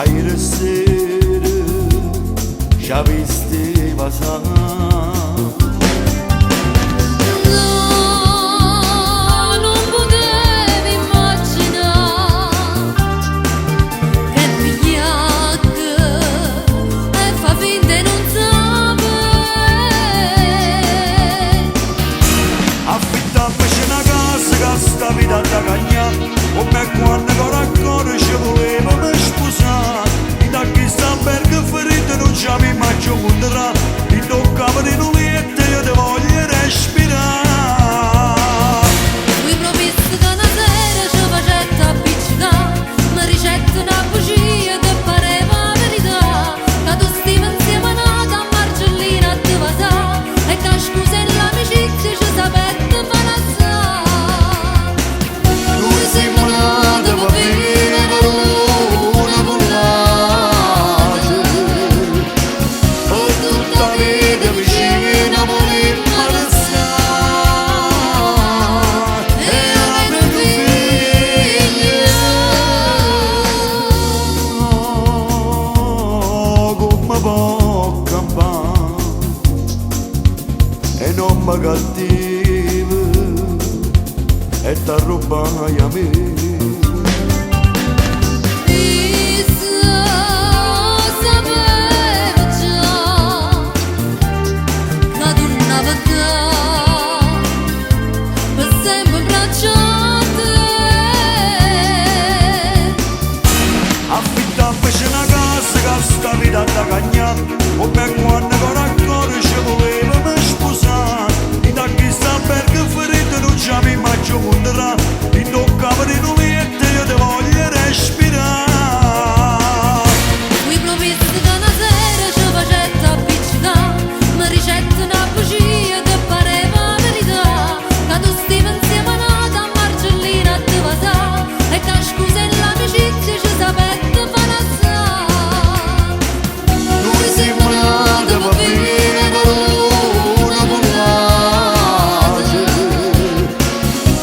ieri sera ci avesti passato. Sta vita da cagna, come quando con ancora ci volevamo sposare. In da questo albergo ferito non ci avevo mai più contra, ti toccava di nuliette io ti voglio respirare. Mi promesso che una sera ci facette appiccicare, mi ricette una bugia che pareva verità, che tu stivi insieme nata a Marcellina a te vasà, e che scusa e l'amicizia ci sapete palazzare. E non mi cattiva e t'arrubai a me. Sapevo già che tu non per sempre abbracciate. Affittammici una casa che sta vita da cagna, come quando con ancora ci volevamo sposare. In da questo albergo ferito non ci avevo mai più contra, ti toccava di nuliette io ti voglio respirare. Mi promesso che una sera ci facette appiccicare, mi ricette una bugia che pareva verità, che tu stivi insieme nata a Marcellina a te vasà, e che scusa e l'amicizia ci sapete palazzare. Noi siamo nati per vivere una pace,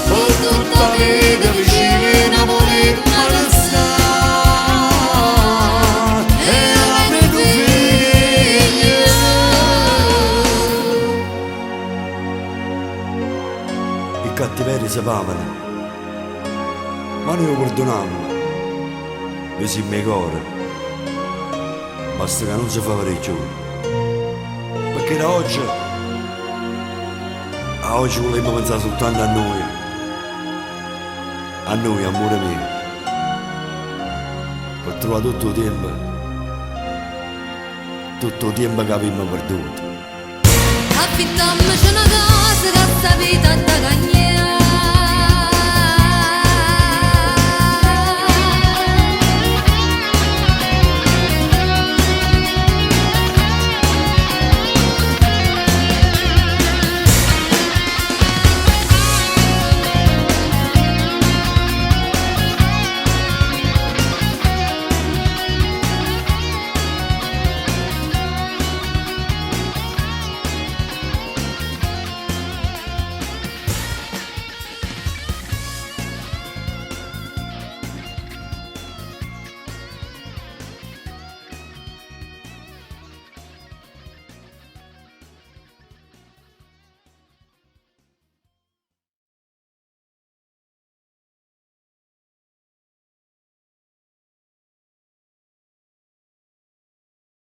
per tutta la vita vicina volevamo restare, e avere due figli. I cattiveri si pavano, ma noi lo perdoniamo, noi siamo i cuore. Basta che non si fa parecchio, perché da oggi a oggi vogliamo pensare soltanto a noi amore mio, per trovare tutto il tempo che abbiamo perduto. Affittammici una casa che sta vita da cagna.